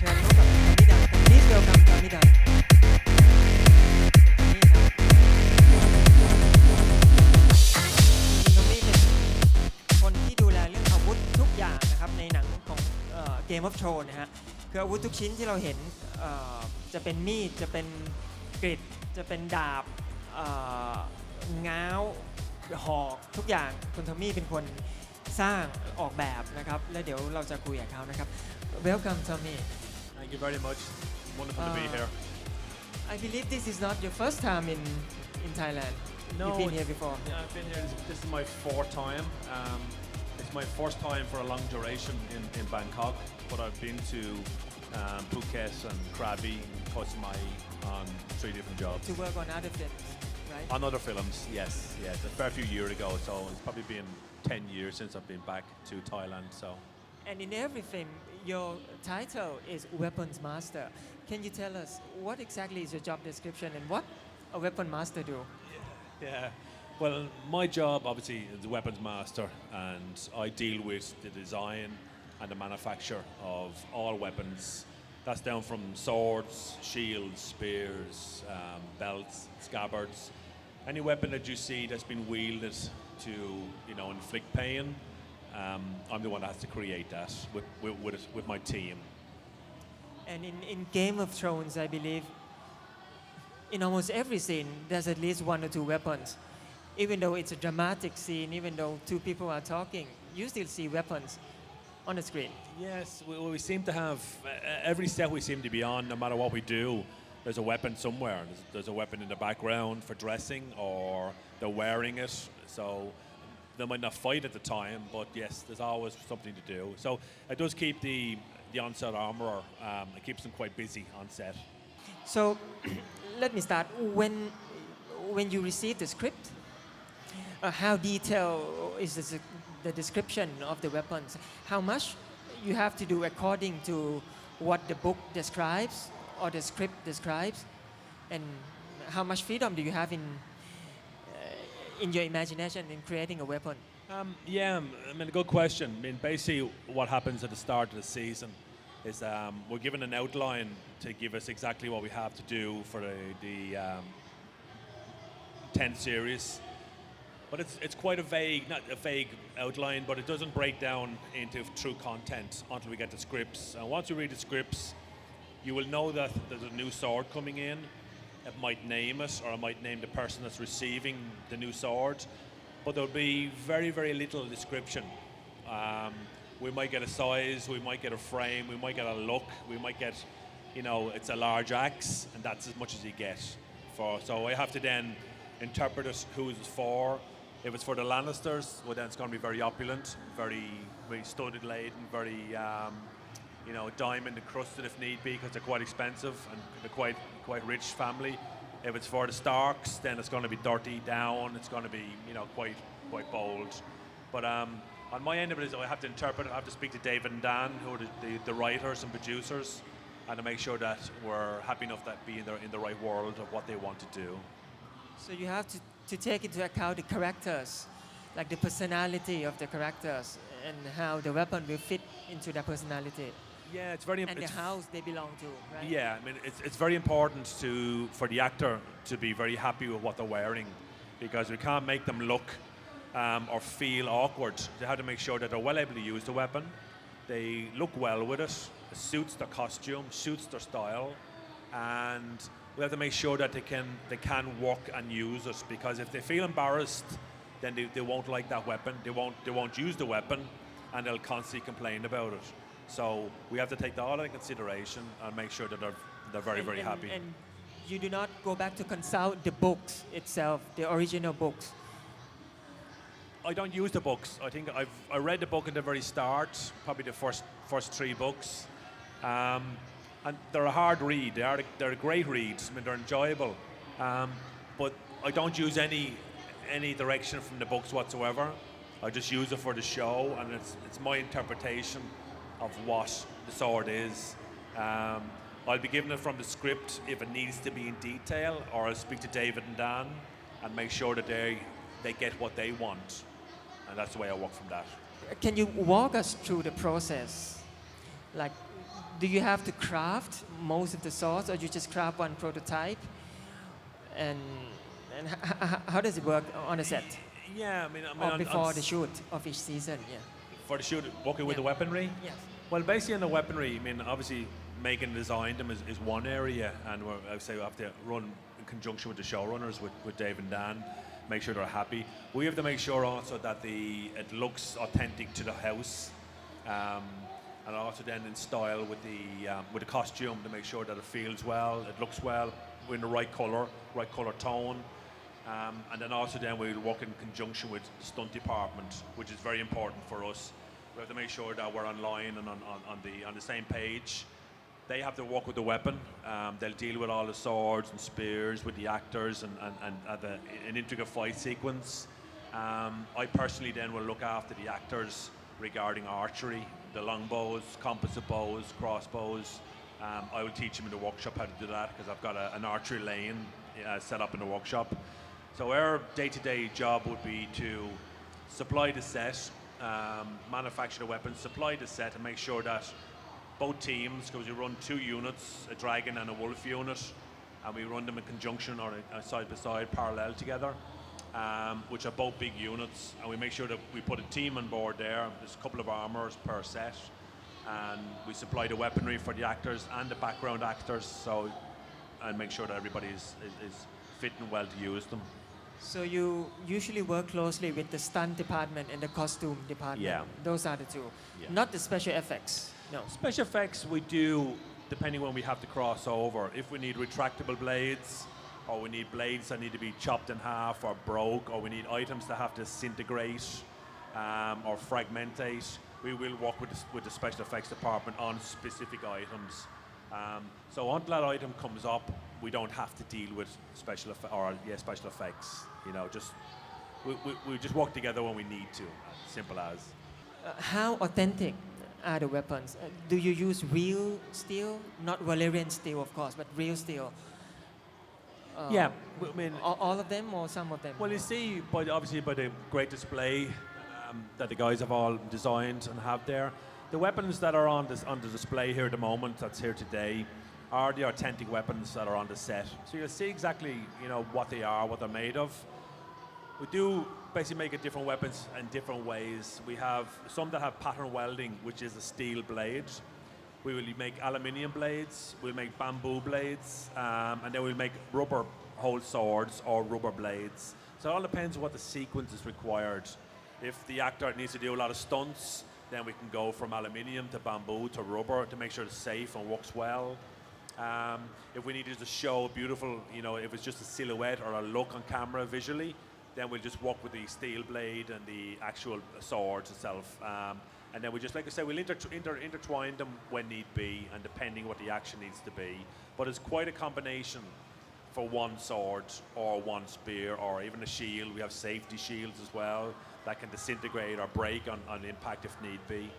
ชิญพบกับคุณ Tommy Dunne ครับ Please welcome Tommy Dunne นี่ครับคุณ Tommy เป็นคนที่ดูแลเรื่องอาวุธทุกอย่างนะครับในหนังของGame of Thrones นะฮะคืออาวุธทุกชิ้นที่เราเห็นจะเป็นมีดจะเป็นกฤษจะเป็นดาบง้าวหอกทุกอย่างคุณทอมมี่เป็นคนสร้างออกแบบนะครับและเดี๋ยวเราจะคุยกับเขานะครับ Welcome Tommy Thank you very much wonderful to be here I believe this is not your first time in Thailand No You've been here before Yeah I've been here this is my fourth time it's my first time for a long duration in Bangkok but I've been to Phuket and Krabi and Koh Samui on 3 different jobs to work on other films right on other films yes a fair few years ago so it's probably been 10 years since I've been back to Thailand so And in every film, your title is Weapons Master. Can you tell us what exactly is your job description and what a Weapon Master do? Yeah, well, my job obviously is the Weapons Master, and I deal with the design and the manufacture of all weapons. That's down from swords, shields, spears, belts, scabbards. Any weapon that you see that's been wielded to, inflict pain.I'm the one that has to create that with my team. And in Game of Thrones, I believe, in almost every scene, there's at least 1 or 2 weapons. Even though it's a dramatic scene, even though 2 people are talking, you still see weapons on the screen. Yes, we seem to have, every step we seem to be on, no matter what we do, there's a weapon somewhere. There's a weapon in the background for dressing or they're wearing it. So,they might not fight at the time, but yes, there's always something to do. So it does keep the on-set armorer, it keeps them quite busy on set. So let me start. When you receive the script, how detailed is the description of the weapons? How much you have to do according to what the book describes or the script describes? And how much freedom do you have in your imagination in creating a weapon? A good question. Basically what happens at the start of the season is we're given an outline to give us exactly what we have to do for the 10th series. But it's quite not a vague outline, but it doesn't break down into true content until we get the scripts. And once you read the scripts, you will know that there's a new sword coming in.It might name it or it might name the person that's receiving the new sword, but there'll be very, very little description. We might get a size, we might get a frame, we might get a look, we might get, it's a large axe, and that's as much as you get. So I have to then interpret it, who it's for. If it's for the Lannisters, well then it's going to be very opulent, very, very studded laden, very, diamond encrusted if need be, because they're quite expensive and they're quite rich family. If it's for the Starks, then it's going to be dirty down. It's going to be, quite bold. But on my end of it is I have to interpret it. I have to speak to David and Dan, who are the writers and producers, and to make sure that we're happy enough that be in the right world of what they want to do. So you have to take into account the characters, like the personality of the characters and how the weapon will fit into their personality.Yeah, it's very important. And the house they belong to, right? Yeah, it's very important for the actor to be very happy with what they're wearing, because we can't make them look or feel awkward. They have to make sure that they're well able to use the weapon. They look well with it. It suits their costume, suits their style, and we have to make sure that they can work and use it. Because if they feel embarrassed, then they won't like that weapon. They won't use the weapon, and they'll constantly complain about it.So we have to take that all into consideration and make sure that they're very, very happy. And you do not go back to consult the books itself, the original books? I don't use the books. I think I read the book at the very start, probably the first 3 books. And they're a hard read. They're a great read. They're enjoyable. But I don't use any direction from the books whatsoever. I just use it for the show, and it's my interpretation.of what the sword is. I'll be given it from the script if it needs to be in detail, or I'll speak to David and Dan and make sure that they get what they want. And that's the way I work from that. Can you walk us through the process? Like do you have to craft most of the swords, or you just craft one prototype? And how does it work on a set? Yeah, I mean Or before the shoot of each season? Yeah. for the shoot, working with Yeah. the weaponry. Yes. Well, basically on the weaponry, I mean, obviously making and design them is one area, and I would say we have to run in conjunction with the showrunners, with Dave and Dan, make sure they're happy. We have to make sure also that it looks authentic to the house, and also then in style with the costume to make sure that it feels well, it looks well, we're in the right color tone. And then also then we'll work in conjunction with the stunt department, which is very important for us. We have to make sure that we're online and on the same page. They have to work with the weapon. They'll deal with all the swords and spears with the actors and an intricate fight sequence. I personally then will look after the actors regarding archery, the longbows, composite bows, crossbows. I will teach them in the workshop how to do that because I've got an archery lane set up in the workshop. So our day-to-day job would be to supply the set, manufacture the weapons, supply the set, and make sure that both teams, because we run two units, a dragon and a wolf unit, and we run them in conjunction or side by side, parallel together, which are both big units, and we make sure that we put a team on board there. There's a couple of armors per set, and we supply the weaponry for the actors and the background actors, and make sure that everybody is fit and well to use them. So you usually work closely with the stunt department and the costume department. Yeah. Those are the two. Yeah. Not the special effects. No. Special effects we do depending when we have to cross over. If we need retractable blades, or we need blades that need to be chopped in half or broke, or we need items that have to disintegrate or fragmentate, we will work with the special effects department on specific items. So until that item comes up, we don't have to deal with special effects. You know, we just work together when we need to. Simple as. How authentic are the weapons? Do you use real steel? Not Valerian steel, of course, but real steel. Yeah, I mean, All of them or some of them? well, you see, obviously by the great display that the guys have all designed and have there, the weapons that are on the display here at the moment, that's here today, are the authentic weapons that are on the set. So you'll see exactly, you know, what they are, what they're made of. We do basically make different weapons in different ways. We have some that have pattern welding, which is a steel blade. We will make aluminium blades, we'll make bamboo blades, and then we'll make rubber whole swords or rubber blades. So it all depends what the sequence is required. If the actor needs to do a lot of stunts, then we can go from aluminium to bamboo to rubber to make sure it's safe and works well. If we needed to show beautiful, you know, if it's just a silhouette or a look on camera visually, then we'll just work with the steel blade and the actual swords itself. And then we just, like I said, we'll intertwine them when need be and depending what the action needs to be. But it's quite a combination for one sword or one spear or even a shield. We have safety shields as well that can disintegrate or break on impact if need be.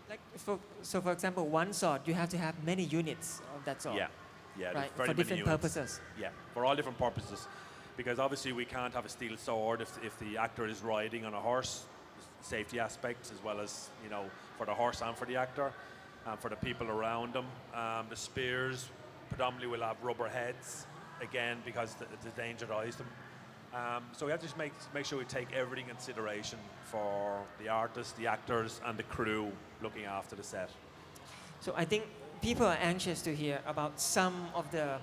Like for example, one sword, you have to have many units of that sword. Yeah, there's Right, very for many different units. purposes. Yeah, for all different purposes. Because obviously we can't have a steel sword if the actor is riding on a horse, safety aspects as well as, you know, for the horse and for the actor, and for the people around them. The spears predominantly will have rubber heads, again, because the danger to eyes them. So we have to just make sure we take everything in consideration for the artists, the actors, and the crew looking after the set. So I think people are anxious to hear about some of the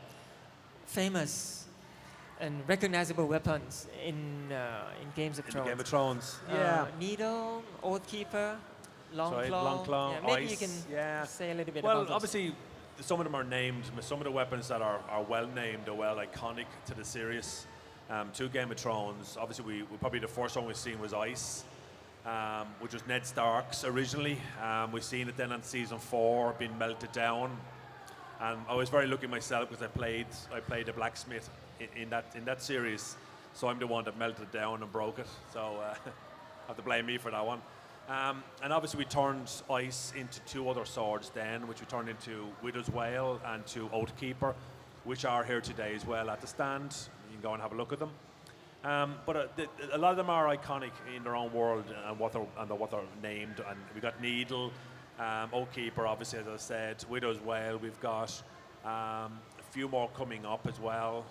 famous and recognizable weapons in Games of In the Thrones. Game of Thrones, yeah. Needle, Oathkeeper, Long Sorry, Claw. Long Claw, Yeah, maybe Ice, you can yeah. say a little bit Well, about those. obviously, some of them are named. Some of the weapons that are well named are well iconic to the series. To Game of Thrones, obviously, we probably the first one we've seen was Ice, which was Ned Stark's originally. We've seen it then on season 4 being melted down, and I was very lucky myself because I played the blacksmith in that series, so I'm the one that melted it down and broke it. So have to blame me for that one. And obviously we turned Ice into 2 other swords then, which we turned into Widow's Wail and to Oathkeeper, which are here today as well at the stand. You can go and have a look at them. But a lot of them are iconic in their own world and what they're named. And we got Needle, Oakkeeper, obviously, as I said, Widow's Wail. We've got a few more coming up as well,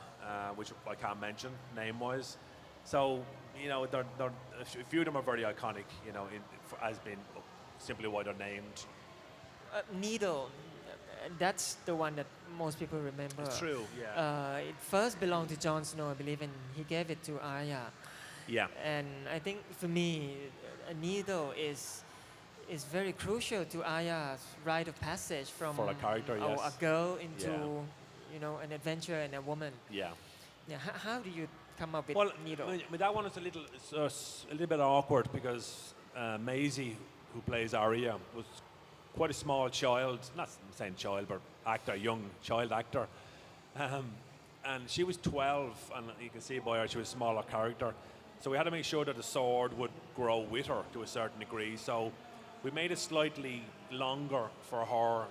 which I can't mention name-wise. So, a few of them are very iconic, as being simply why they're named. Needle, that's the one that most people remember. It's true, yeah. It first belonged to Jon Snow, I believe, and he gave it to Arya. Yeah. And I think for me, a needle is very crucial to Arya's rite of passage from For a character, yes. a girl into an adventure and a woman. Yeah. Yeah. How do you come up with needle? I mean, that one is a little bit awkward because Maisie, who plays Arya, was quite a small child, not saying child, but actor, young child actor. And she was 12, and you can see by her, she was a smaller character. So we had to make sure that the sword would grow with her to a certain degree. So we made it slightly longer for her,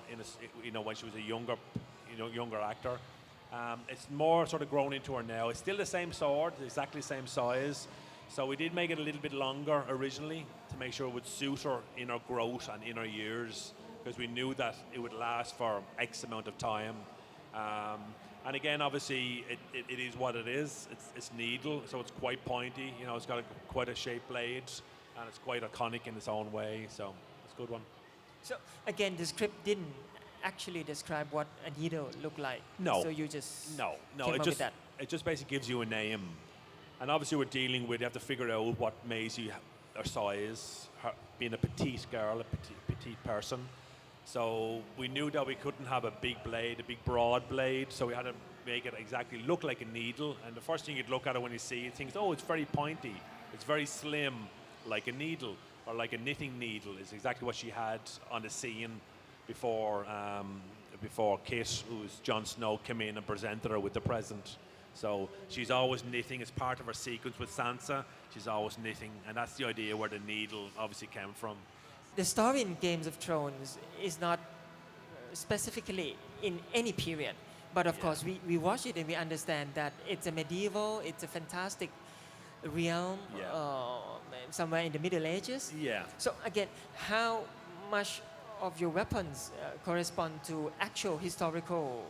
when she was a younger actor. It's more sort of grown into her now. It's still the same sword, exactly the same size. So we did make it a little bit longer originally to make sure it would suit her in her growth and in her years, because we knew that it would last for X amount of time. And again, obviously, it is what it is. It's needle, so it's quite pointy. It's got quite a shaped blade, and it's quite iconic in its own way. So it's a good one. So again, the script didn't actually describe what a needle looked like. No. So you just no. came up with that. It just basically gives you a name, and obviously we're dealing with. You have to figure out what Maisie, her size, her being a petite girl, a petite person. So we knew that we couldn't have a big blade, a big broad blade, so we had to make it exactly look like a needle. And the first thing you'd look at it when you see it, think, oh, it's very pointy. It's very slim, like a needle, or like a knitting needle is exactly what she had on the scene before Kit, who's Jon Snow, came in and presented her with the present. So she's always knitting as part of her sequence with Sansa. She's always knitting, and that's the idea where the needle obviously came from. The story in Games of Thrones is not specifically in any period, but of course we watch it and we understand that it's a medieval, it's a fantastic realm, somewhere in the Middle Ages. Yeah. So again, how much of your weapons correspond to actual historical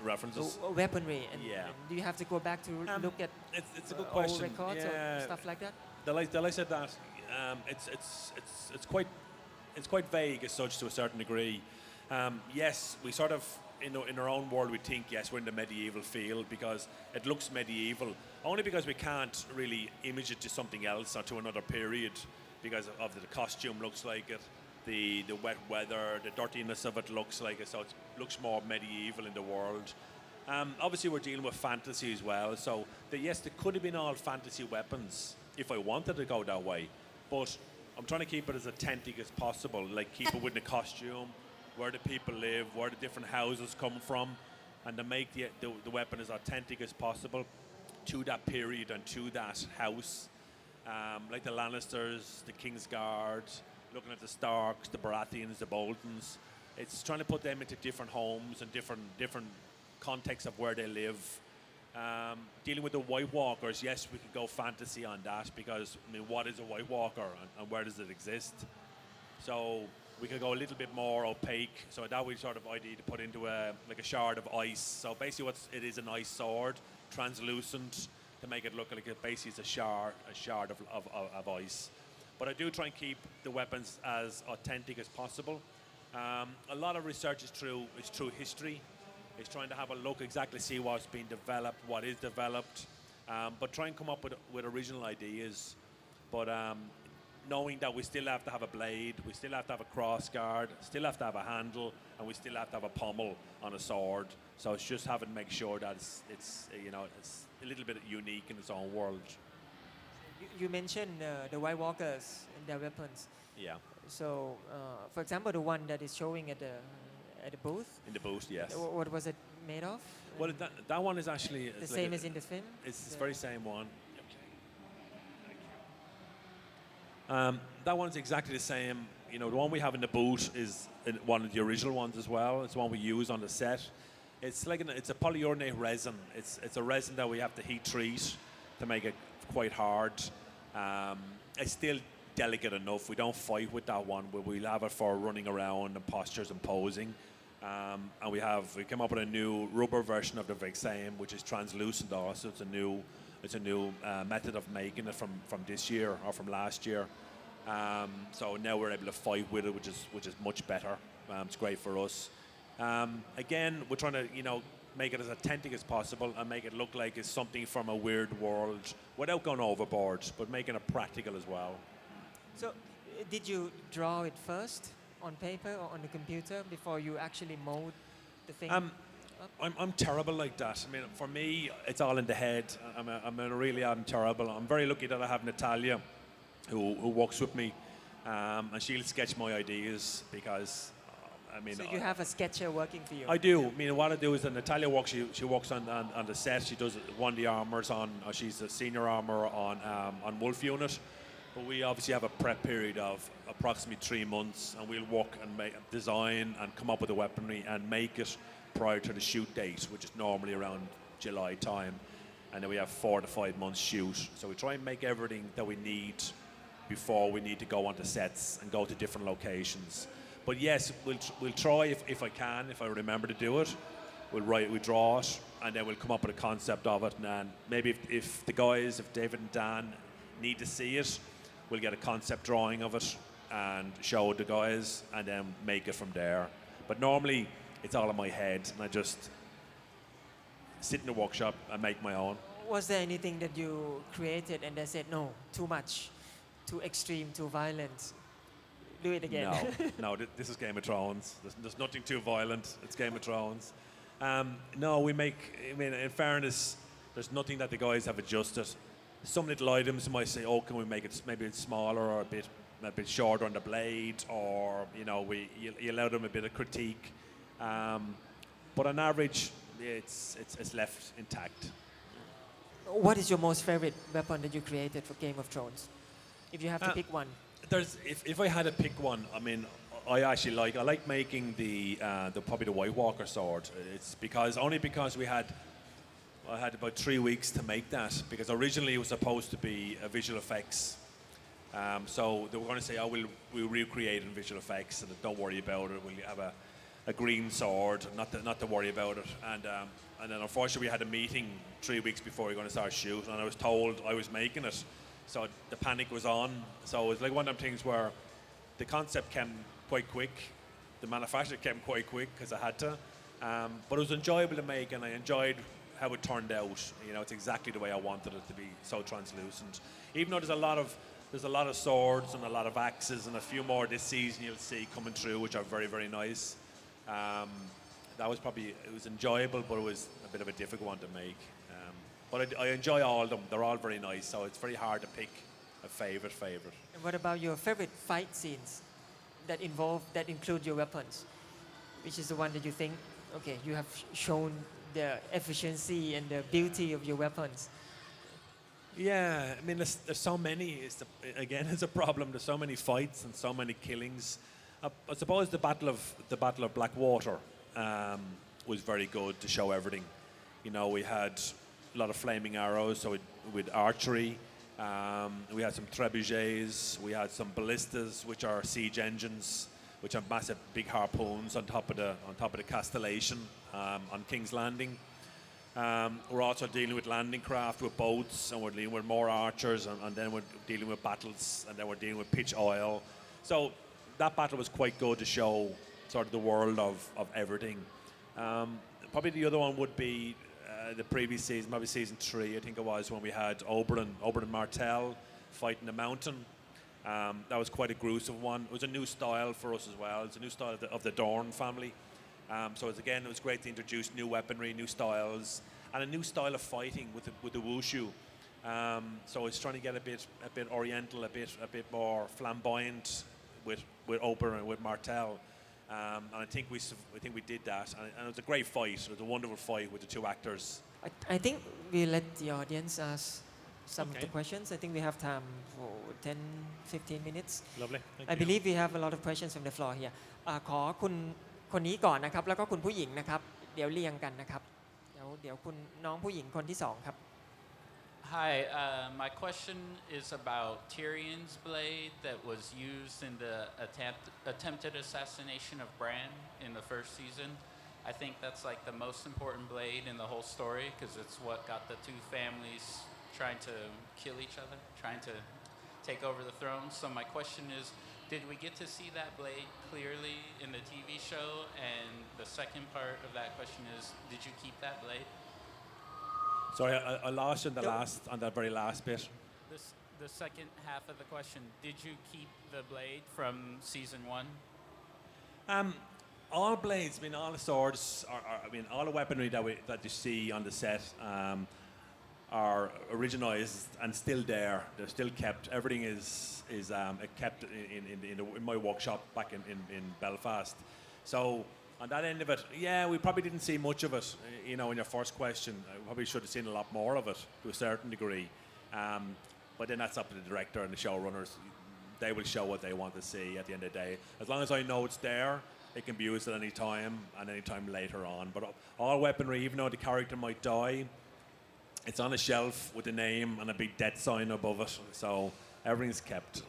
references, weaponry, and do you have to go back to look at it's a good old question. records or stuff like that? I said that it's quite vague as such to a certain degree. Yes, we sort of in our own world we think yes we're in the medieval field because it looks medieval. Only because we can't really image it to something else or to another period because of the costume looks like it, the wet weather, the dirtiness of it looks like it. So it looks more medieval in the world. Obviously we're dealing with fantasy as well. So yes, there could have been all fantasy weapons if I wanted to go that way, but I'm trying to keep it as authentic as possible, like keep it with the costume, where the people live, where the different houses come from, and to make the weapon as authentic as possible to that period and to that house. Like the Lannisters, the Kingsguard, looking at the Starks, the Baratheons, the Boltons. It's trying to put them into different homes and different contexts of where they live. Dealing with the White Walkers, yes, we could go fantasy on that because, what is a White Walker and where does it exist? So we could go a little bit more opaque. So that we sort of idea to put into a shard of ice. So basically it is an ice sword, translucent, to make it look like it basically is a shard of ice. But I do try and keep the weapons as authentic as possible. A lot of research is through history. It's trying to have a look, exactly see what's being developed, what is developed, but try and come up with original ideas. But knowing that we still have to have a blade, we still have to have a cross guard, still have to have a handle, and we still have to have a pommel on a sword. So it's just having to make sure that it's a little bit unique in its own world. You mentioned the White Walkers and their weapons. Yeah. So, for example, the one that is showing at the booth. In the booth, yes. What was it made of? Well, that one is actually the same as in the film. It's the very same one. That one's exactly the same. The one we have in the booth is one of the original ones as well. It's the one we use on the set. It's it's a polyuretane resin. It's a resin that we have to heat treat to make it quite hard. It's still delicate enough. We don't fight with that one, but we'll have it for running around and postures and posing. And we came up with a new rubber version of the Vexame, which is translucent also. It's a new method of making it from this year or from last year. So now we're able to fight with it, which is much better. It's great for us. Again, we're trying to make it as authentic as possible and make it look like it's something from a weird world without going overboard, but making it practical as well. So did you draw it first on paper or on the computer before you actually mold the thing? I'm terrible like that. I mean, for me, it's all in the head. I'm terrible. I'm very lucky that I have Natalia, who works with me, and she'll sketch my ideas because, so you have a sketcher working for you? I do. I mean, what I do is that Natalia works. She works on the set. She does one of the armors on. She's a senior armor on Wolf Unit. But we obviously have a prep period of approximately 3 months, and we'll work and design and come up with the weaponry and make it prior to the shoot date, which is normally around July time. And then we have 4 to 5 months shoot. So we try and make everything that we need before we need to go onto sets and go to different locations. But yes, we'll try if I can, if I remember to do it. We draw it, and then we'll come up with a concept of it. And maybe if the guys, if David and Dan need to see it, we'll get a concept drawing of it and show the guys, and then make it from there. But normally, it's all in my head, and I just sit in the workshop and make my own. Was there anything that you created and they said, no, too much, too extreme, too violent? Do it again. No, this is Game of Thrones. There's nothing too violent. It's Game of Thrones. No, in fairness, there's nothing that the guys have adjusted. Some little items you might say, oh, can we make it maybe smaller or a bit shorter on the blade, or you allow them a bit of critique. But on average, it's left intact. What is your most favorite weapon that you created for Game of Thrones? If you have to pick one. If I had to pick one, I mean, I like making probably the White Walker sword. It's only because I had about 3 weeks to make that, because originally it was supposed to be a visual effects. So they were going to say, oh, we'll recreate in visual effects, and don't worry about it. We'll have a green sword, not to worry about it. And then unfortunately we had a meeting 3 weeks before we were going to start shooting, and I was told I was making it. So the panic was on. So it was like one of them things where the concept came quite quick, the manufacturer came quite quick because I had to. But it was enjoyable to make, and I enjoyed how it turned out. It's exactly the way I wanted it to be, so translucent. Even though there's a lot of swords and a lot of axes, and a few more this season you'll see coming through, which are very, very nice. That was it was enjoyable, but it was a bit of a difficult one to make. But I enjoy all of them. They're all very nice, so it's very hard to pick a favorite. And what about your favorite fight scenes that include your weapons? Which is the one that you think, okay, you have shown the efficiency and the beauty of your weapons? Yeah, I mean, there's so many. It's a problem. There's so many fights and so many killings. I suppose the Battle of Blackwater was very good to show everything. We had a lot of flaming arrows, so with archery. We had some trebuchets. We had some ballistas, which are siege engines, which are massive, big harpoons on top of the castellation on King's Landing. We're also dealing with landing craft, with boats, and we're dealing with more archers, and then we're dealing with battles, and then we're dealing with pitch oil. So that battle was quite good to show sort of the world of everything. Probably the other one would be the previous season, maybe season 3, I think it was, when we had Oberyn Martell fighting the mountain. That was quite a gruesome one. It was a new style for us as well. It's a new style of the Dorne family. So it was great to introduce new weaponry, new styles, and a new style of fighting with the wushu. So it's trying to get a bit oriental, a bit more flamboyant with Oberyn and with Martell. And I think we did that, and it was a great fight. It was a wonderful fight with the 2 actors. I think we let the audience ask some of the questions. I think we have time for 10-15 minutes. Lovely. Thank I you. believe we have a lot of questions from the floor here. ขอคนนี้ก่อนนะครับ แล้วก็คุณผู้หญิงนะครับ เดี๋ยวเรียงกันนะครับ เดี๋ยวคุณน้องผู้หญิงคนที่2ครับ Hi, my question is about Tyrion's blade that was used in the attempted assassination of Bran in the first season. I think that's like the most important blade in the whole story because it's what got the two families trying to kill each other, trying to take over the throne. So my question is, did we get to see that blade clearly in the TV show? And the second part of that question is, did you keep that blade? Sorry, I lost you on that very last bit. The second half of the question, did you keep the blade from season 1? All blades, I mean, all the swords, all the weaponry that you see on the set are originalized and still there. They're still kept. Everything is kept in my workshop back in Belfast. So on that end of it, yeah, we probably didn't see much of it. In your first question, we probably should have seen a lot more of it to a certain degree. But then that's up to the director and the showrunners. They will show what they want to see at the end of the day. As long as I know it's there, it can be used at any time and any time later on. But all weaponry, even though the character might die, it's on a shelf with a name and a big death sign above it. So everything's kept.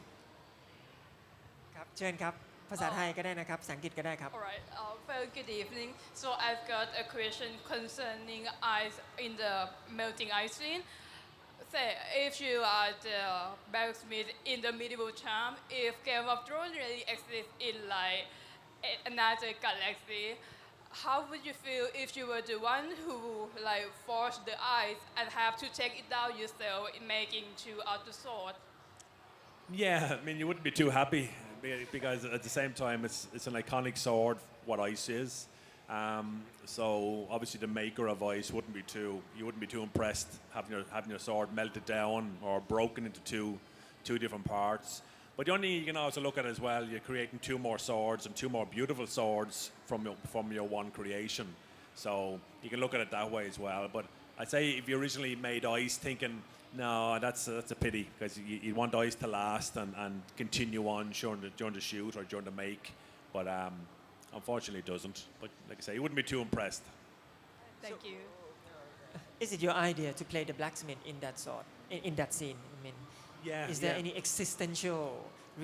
ครับเชิญครับภาษาไทยก็ได้นะครับภาษาอังกฤษก็ได้ครับ Alright, very good evening. So I've got a question concerning ice in the melting ice scene. Say, if you are the blacksmith in the medieval time, if Game of Thrones really exists in like another galaxy, how would you feel if you were the one who like forged the ice and have to take it down yourself in making two out the sword? Yeah, I mean, you wouldn't be too happy because at the same time, it's an iconic sword, what ice is. So obviously the maker of ice wouldn't be too impressed having your sword melted down or broken into two different parts. But the only thing you can also look at as well, you're creating two more swords and two more beautiful swords from your one creation. So you can look at it that way as well. But I'd say if you originally made ice thinking, no, that's a pity because you want ice to last and continue on during the shoot or during the make. But unfortunately it doesn't. But like I say, you wouldn't be too impressed. Thank you. Is it your idea to play the blacksmith in that sword in that scene? I mean, Yeah. is there any existential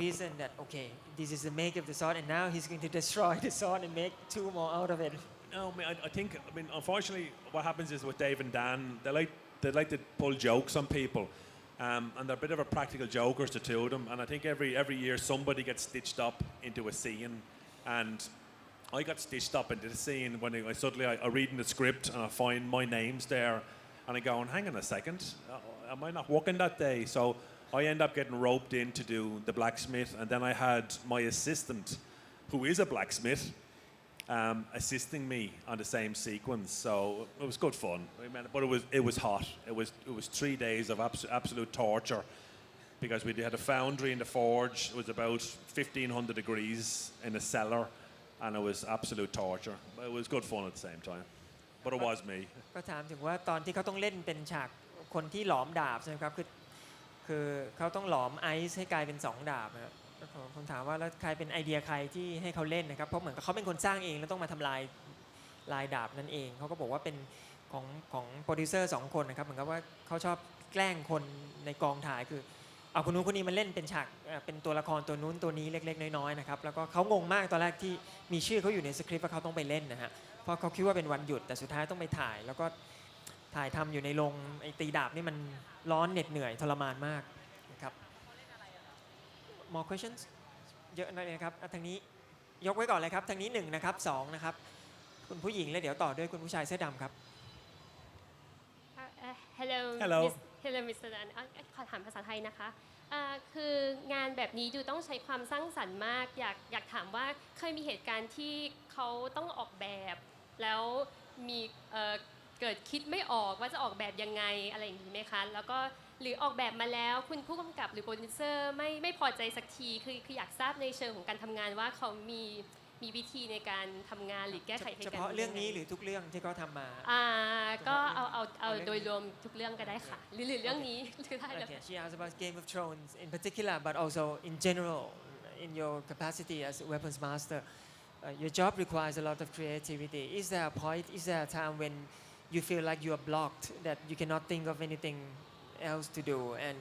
reason that okay, this is the make of the sword and now he's going to destroy the sword and make two more out of it? No, I think unfortunately what happens is with Dave and Dan, they like to pull jokes on people. And they're a bit of a practical jokers, the two of them. And I think every year somebody gets stitched up into a scene. And I got stitched up into the scene when I read in the script and I find my name's there. And I go, hang on a second, am I not working that day? So I end up getting roped in to do the blacksmith. And then I had my assistant, who is a blacksmith, assisting me on the same sequence, so it was good fun. But it was hot. It was 3 days of absolute torture because we had a foundry in the forge. It was about 1,500 degrees in a cellar, and it was absolute torture. But it was good fun at the same time. But it was me. ก็ถามถึงว่าตอนที่เขาต้องเล่นเป็นฉากคนที่หลอมดาบใช่ไหมครับคือเขาต้องหลอมไอซ์ให้กลายเป็น2ดาบนะครับผมถามว่าแล้วใครเป็นไอเดียใครที่ให้เขาเล่นนะครับเพราะเหมือนกับเขาเป็นคนสร้างเองแล้วต้องมาทำลายลายดาบนั่นเองเขาก็บอกว่าเป็นของโปรดิวเซอร์2คนนะครับเหมือนกับว่าเขาชอบแกล้งคนในกองถ่ายคือเอาคนนู้นคนนี้มาเล่นเป็นฉากเป็นตัวละครตัวนู้นตัวนี้เล็กๆน้อยๆนะครับแล้วก็เขางงมากตอนแรกที่มีชื่อเขาอยู่ในสคริปต์ว่าเขาต้องไปเล่นนะฮะเพราะเขาคิดว่าเป็นวันหยุดแต่สุดท้ายต้องไปถ่ายแล้วก็ถ่ายทำอยู่ในโรงไอตีดาบนี่มันร้อนเหน็ดเหนื่อยทรมานมากนะครับ more questions เยอะเลยนะครับทางนี้ยกไว้ก่อนเลยครับทางนี้1นะครับ2นะครับคุณผู้หญิงแล้วเดี๋ยวต่อด้วยคุณผู้ชายเสื้อดำครับ Hello Hello Hello Mr. Dunne ขอถามภาษาไทยนะคะคืองานแบบนี้ดูต้องใช้ความสร้างสรรค์มากอยากถามว่าเคยมีเหตุการณ์ที่เขาต้องออกแบบแล้วมีเกิดคิดไม่ออกว่าจะออกแบบยังไงอะไรอย่างนี้ไหมคะแล้วก็หรือออกแบบมาแล้วคุณผู้กำกับหรือโปรดิวเซอร์ไม่พอใจสักทีคืออยากทราบในเชิงของการทำงานว่าเขามีวิธีในการทำงานหรือแก้ไขเหตุการณ์ เฉพาะเรื่องนี้หรือทุกเรื่องที่เขาทำมา ก็เอาโดยรวมทุกเรื่องก็ได้ค่ะหรือเรื่องนี้คือได้เลย Okay, she asked about Game of Thrones in particular, but also in general, in your capacity as a weapons master. Your job requires a lot of creativity. Is there a point, is there a time when you feel like you are blocked, that you cannot think of anything else to do? And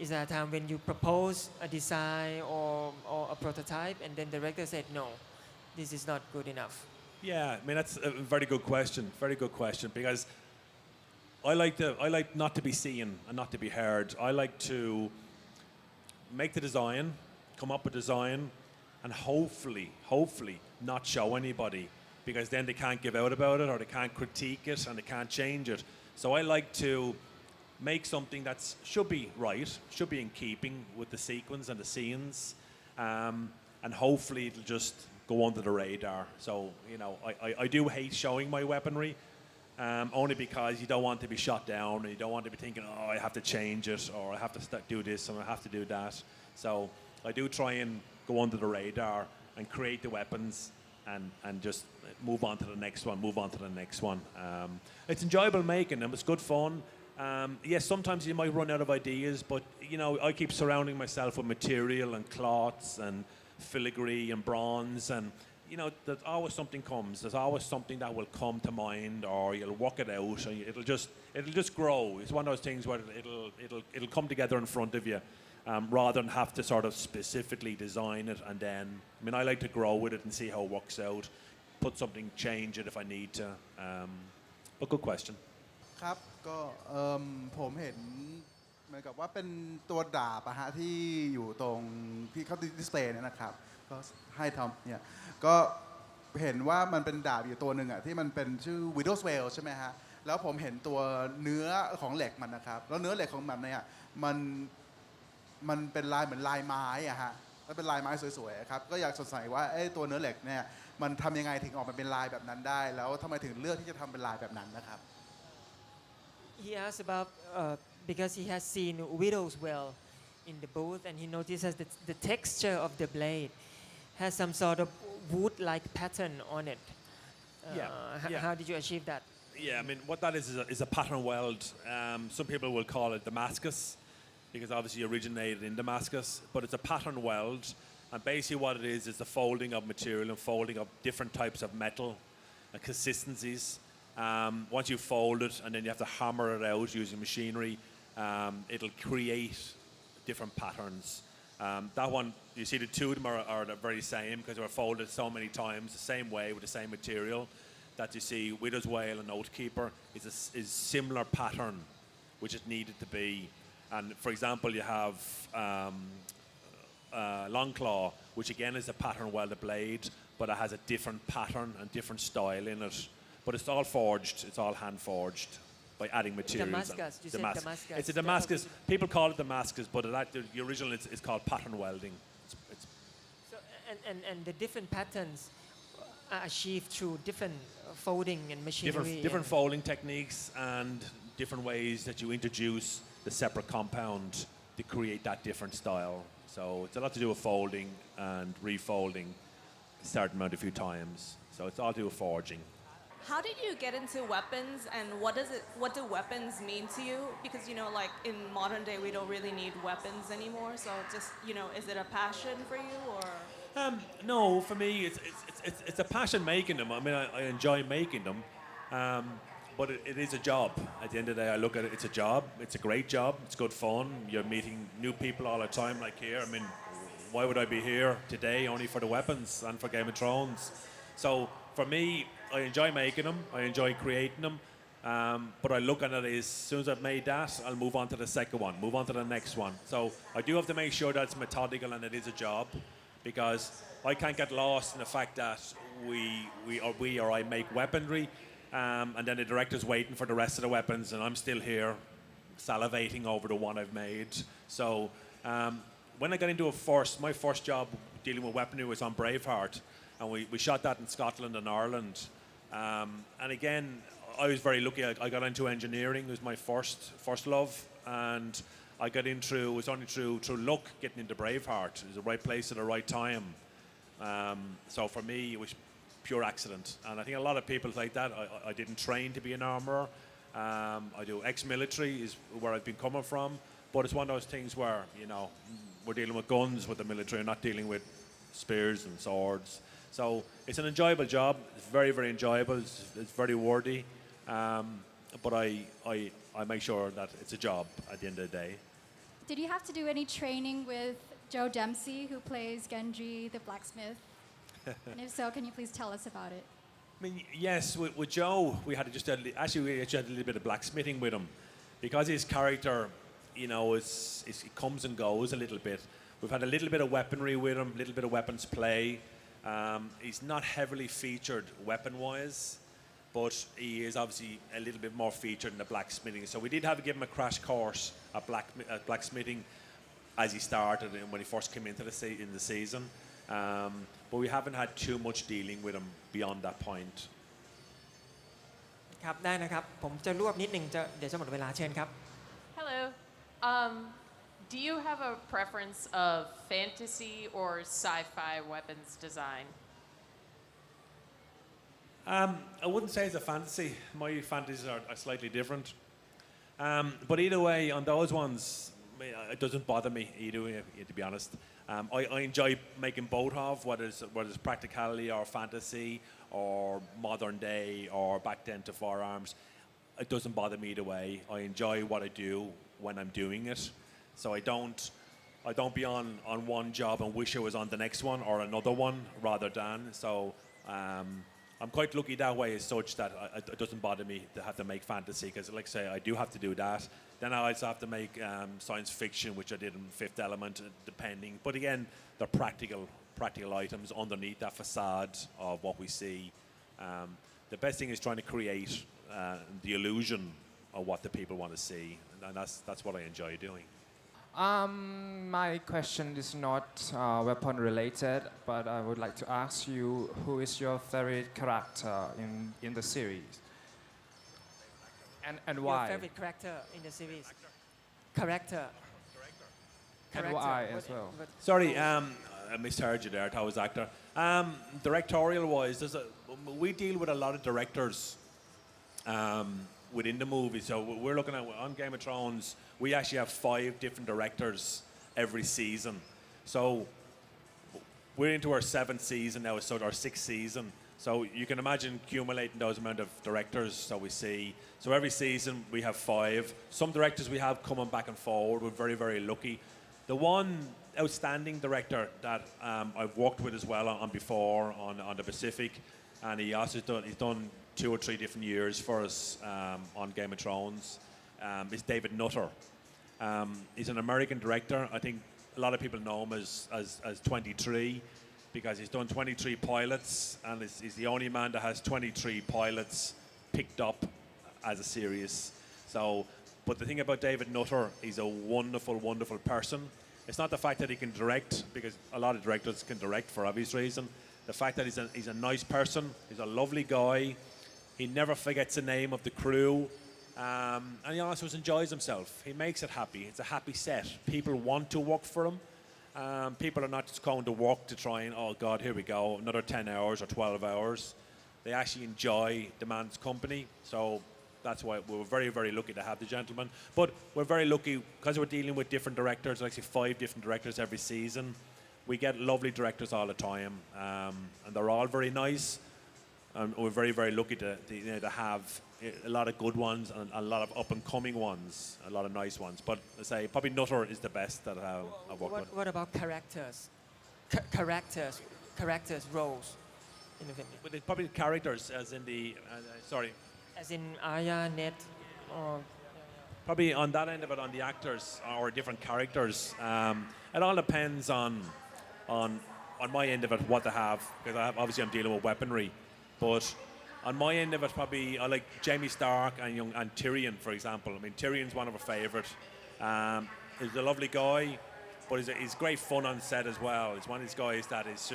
is there a time when you propose a design or a prototype and then the director said, no, this is not good enough? Yeah, I mean that's a very good question. Very good question because I like not to be seen and not to be heard. I like to make the design, come up with design, and hopefully not show anybody because then they can't give out about it or they can't critique it and they can't change it. So I like to make something that should be right, should be in keeping with the sequence and the scenes, and hopefully it'll just go under the radar. So, you know, I do hate showing my weaponry, only because you don't want to be shot down and you don't want to be thinking, oh, I have to change it or I have to do this and I have to do that. So I do try and go under the radar and create the weapons and just move on to the next one, it's enjoyable making them, it's good fun. Yes, sometimes you might run out of ideas, but you know, I keep surrounding myself with material and cloths and filigree and bronze, and you know, there's always something comes. There's always something that will come to mind, or you'll work it out, and it'll just grow. It's one of those things where it'll come together in front of you, rather than have to sort of specifically design it. And then, I mean, I like to grow with it and see how it works out. Put something, change it if I need to. But good question. ครับก็ผมเห็นเหมือนกับว่าเป็นตัวดาบอะฮะที่อยู่ตรงที่เขาดิสเพลย์เนี่ยนะครับก็ให้ทำเนี่ยก็เห็นว่ามันเป็นดาบอยู่ตัวหนึ่งอะที่มันเป็นชื่อ Widow's Wail ใช่ไหมฮะแล้วผมเห็นตัวเนื้อของเหล็กมันนะครับแล้วเนื้อเหล็กของมันเนี่ยมันเป็นลายเหมือนลายไม้อะฮะแล้วเป็นลายไม้สวยๆครับก็อยากสงสัยว่าไอ้ตัวเนื้อเหล็กเนี่ยมันทำยังไงถึงออกมาเป็นลายแบบนั้นได้แล้วทำไมถึงเลือกที่จะทำเป็นลายแบบนั้นนะครับHe asked about because he has seen Widow's Well in the booth and he notices that the texture of the blade has some sort of wood-like pattern on it. How did you achieve that? Yeah, I mean, what that is a pattern weld. Some people will call it Damascus because obviously it originated in Damascus, but it's a pattern weld. And basically what it is the folding of material and folding of different types of metal and consistencies. Once you fold it and then you have to hammer it out using machinery, it'll create different patterns. That one, you see the two of them are the very same because they were folded so many times the same way with the same material that you see Widow's Wail and Oathkeeper is similar pattern which it needed to be. And for example, you have Longclaw, which again is a pattern welded blade, but it has a different pattern and different style in it. But it's all forged, it's all hand forged by adding materials. Damascus, you said Damascus. It's a Damascus. People call it Damascus, but the original is called pattern welding. So, and the different patterns are achieved through different folding and machinery. Different folding techniques and different ways that you introduce the separate compound to create that different style. So it's a lot to do with folding and refolding a certain amount a few times. So it's all to do with forging. How did you get into weapons, and what do weapons mean to you? Because, you know, like in modern day, we don't really need weapons anymore. So just, you know, is it a passion for you, or? No, for me, it's a passion making them. I mean, I enjoy making them, but it is a job. At the end of the day, I look at it, it's a job. It's a great job. It's good fun. You're meeting new people all the time, like here. I mean, why would I be here today only for the weapons and for Game of Thrones? So for me, I enjoy making them, I enjoy creating them, but I look at it as soon as I've made that, I'll move on to the second one, move on to the next one. So I do have to make sure that it's methodical and it is a job, because I can't get lost in the fact that we or I make weaponry, and then the director's waiting for the rest of the weapons, and I'm still here salivating over the one I've made. So when I got into my first job dealing with weaponry was on Braveheart. And we shot that in Scotland and Ireland. And again, I was very lucky. I got into engineering. It was my first love. And I got into, it was only through luck getting into Braveheart. It was the right place at the right time. So for me, it was pure accident. And I think a lot of people like that. I didn't train to be an armourer. I do ex-military is where I've been coming from. But it's one of those things where, you know, we're dealing with guns with the military and not dealing with spears and swords. So it's an enjoyable job. It's very, very enjoyable. It's very worthy. but I make sure that it's a job at the end of the day. Did you have to do any training with Joe Dempsey, who plays Genji, the blacksmith? And if so, can you please tell us about it? I mean, yes, with Joe, we had to just actually we actually had a little bit of blacksmithing with him, because his character, you know, it comes and goes a little bit. We've had a little bit of weaponry with him, a little bit of weapons play. He's not heavily featured weapon-wise, but he is obviously a little bit more featured in the blacksmithing. So we did have to give him a crash course at blacksmithing as he started and when he first came into the season. But we haven't had too much dealing with him beyond that point. ครับได้นะครับผมจะรวบนิดนึงเดี๋ยวจะหมดเวลาเชิญครับ Hello. Do you have a preference of fantasy or sci-fi weapons design? I wouldn't say it's a fantasy. My fantasies are slightly different. But either way, on those ones, it doesn't bother me either way, to be honest. I enjoy making both of whether it's practicality or fantasy or modern day or back then to firearms. It doesn't bother me either way. I enjoy what I do when I'm doing it. So I don't be on one job and wish I was on the next one or another one rather than. So I'm quite lucky that way as such that it doesn't bother me to have to make fantasy, because like I say, I do have to do that. Then I also have to make science fiction, which I did in Fifth Element, depending. But again, they're practical items underneath that facade of what we see. The best thing is trying to create the illusion of what the people want to see, and that's what I enjoy doing. My question is not weapon related, but I would like to ask you, who is your favorite character in the series, and why? Your favorite character in the series. Character. And why as well? Sorry, I misheard you there. I thought it was actor. Directorial-wise, we deal with a lot of directors within the movie. So we're looking at, on Game of Thrones, we actually have 5 different directors every season. So we're into our 7th season now, so our 6th season. So you can imagine accumulating those amount of directors that we see. So every season we have 5. Some directors we have coming back and forward. We're very, very lucky. The one outstanding director that I've worked with as well on before on the Pacific, and he's done 2 or 3 different years for us on Game of Thrones, is David Nutter. He's an American director. I think a lot of people know him as 23, because he's done 23 pilots, and he's the only man that has 23 pilots picked up as a series. So, but the thing about David Nutter, he's a wonderful, wonderful person. It's not the fact that he can direct, because a lot of directors can direct for obvious reason. The fact that he's a nice person, he's a lovely guy. He never forgets the name of the crew, and he also enjoys himself. He makes it happy. It's a happy set. People want to work for him. People are not just going to work to try and, oh God, here we go, another 10 hours or 12 hours. They actually enjoy the man's company. So that's why we're very, very lucky to have the gentleman. But we're very lucky because we're dealing with different directors, actually 5 different directors every season. We get lovely directors all the time, and they're all very nice. And we're very, very lucky to have a lot of good ones and a lot of up-and-coming ones, a lot of nice ones. But I say probably Nutter is the best that I've worked with. What about characters? Characters roles in the film. But it's probably characters, as in the sorry. As in Arya, Ned, or Probably on that end of it, on the actors or different characters. It all depends on my end of it what they have, because obviously I'm dealing with weaponry. But on my end of it, probably I like Jamie Stark and Tyrion, for example. I mean, Tyrion's one of our favourite. He's a lovely guy, but he's great fun on set as well. He's one of these guys that is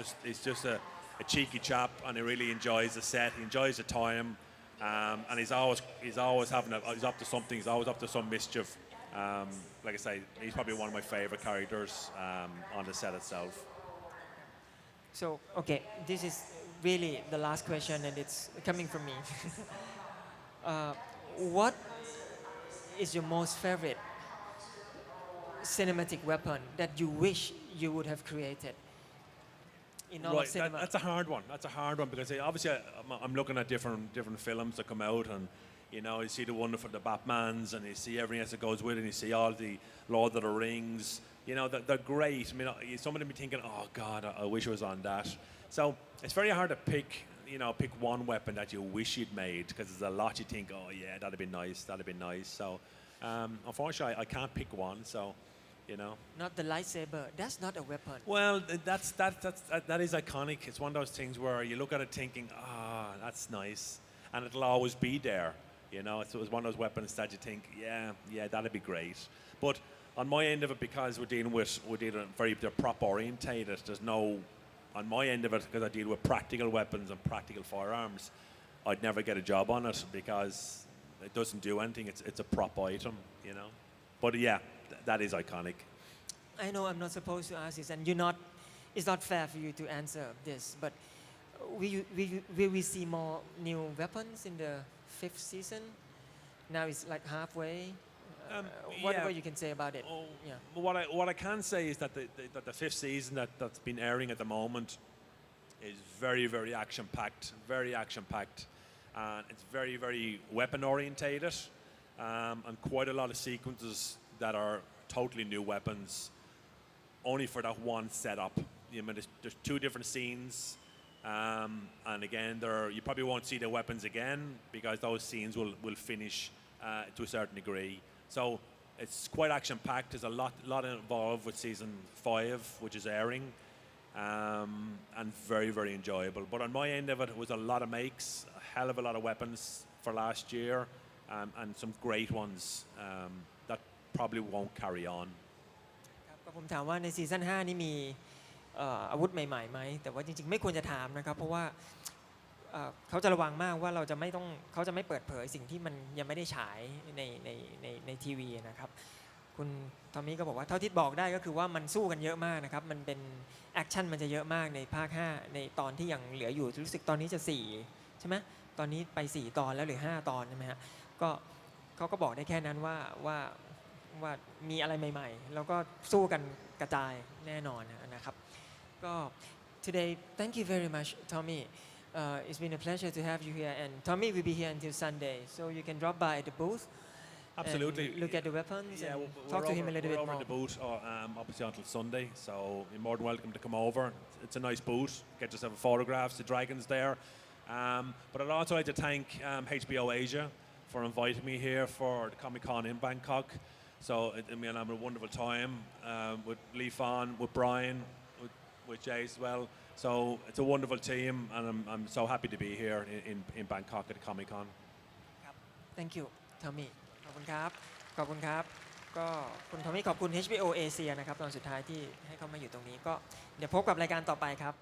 just a cheeky chap, and he really enjoys the set. He enjoys the time, and he's always he's up to something. He's always up to some mischief. Like I say, he's probably one of my favourite characters on the set itself. so okay, this is really the last question, and it's coming from me. What is your most favorite cinematic weapon that you wish you would have created in all of cinema? That's a hard one. That's a hard one, because obviously I'm looking at different films that come out, and You know, you see the one for the Batmans, and you see everything else that goes with it, and you see all the Lord of the Rings. You know, they're great. I mean, some of them be thinking, oh God, I wish I was on that. So it's very hard to pick one weapon that you wish you'd made, because there's a lot you think, oh yeah, that'd be nice. So unfortunately, I can't pick one. So, you know. Not the lightsaber. That's not a weapon. Well, that is iconic. It's one of those things where you look at it thinking, that's nice, and it'll always be there. You know, it was one of those weapons that you think, yeah, that'd be great. But on my end of it, because they're prop orientated, there's no, on my end of it, because I deal with practical weapons and practical firearms, I'd never get a job on it because it doesn't do anything. It's a prop item, you know. But yeah, that is iconic. I know I'm not supposed to ask this, and it's not fair for you to answer this, but will we see more new weapons in the 5th season? Now it's like halfway. What you can say about it? Yeah. What I can say is that the 5th season that's been airing at the moment is very, very action-packed, and it's very, very weapon-orientated, and quite a lot of sequences that are totally new weapons, only for that one setup. You know, there's 2 different scenes. And again, you probably won't see the weapons again because those scenes will finish to a certain degree. So it's quite action-packed. There's a lot involved with season 5, which is airing, and very, very enjoyable. But on my end of it was a lot of makes, a hell of a lot of weapons for last year, and some great ones that probably won't carry on. ก็ผมถามว่าในซีซั่น5นี่มีอาวุธใหม่ๆไหมแต่ว่าจริงๆไม่ควรจะถามนะครับเพราะว่าเขาจะระวังมากว่าเขาจะไม่เปิดเผยสิ่งที่มันยังไม่ได้ฉายในทีวีนะครับคุณทอมมี่ก็บอกว่าเท่าที่บอกได้ก็คือว่ามันสู้กันเยอะมากนะครับมันเป็นแอคชั่นมันจะเยอะมากในภาค5ในตอนที่ยังเหลืออยู่รู้สึกตอนนี้จะ4ใช่ไหมตอนนี้ไป4ตอนแล้วหรือ5ตอนใช่ไหมฮะก็เขาก็บอกได้แค่นั้นว่ามีอะไรใหม่ๆแล้วก็สู้กันกระจายแน่นอนนะครับก็ today thank you very much Tommy it's been a pleasure to have you here and Tommy will be here until Sunday so you can drop by the booth absolutely and look at the weapons yeah, and talk to him a little bit more we're over the booth obviously until Sunday so you're more than welcome to come over it's a nice booth get yourself a photographs the dragons there but I'd also like to thank HBO Asia for inviting me here for the Comic-Con in Bangkok. So I mean, I'm a wonderful time with Lee Fan, with Brian, with Jay as well. So it's a wonderful team, and I'm so happy to be here in Bangkok at the Comic-Con. Thank you Tommy ขอบคุณครับก็คุณ Tommy ขอบคุณ HBO Asia นะครับตอนสุดท้ายที่ให้เขามาอยู่ตรงนี้ก็เดี๋ยวพบกับรายการต่อไปครับ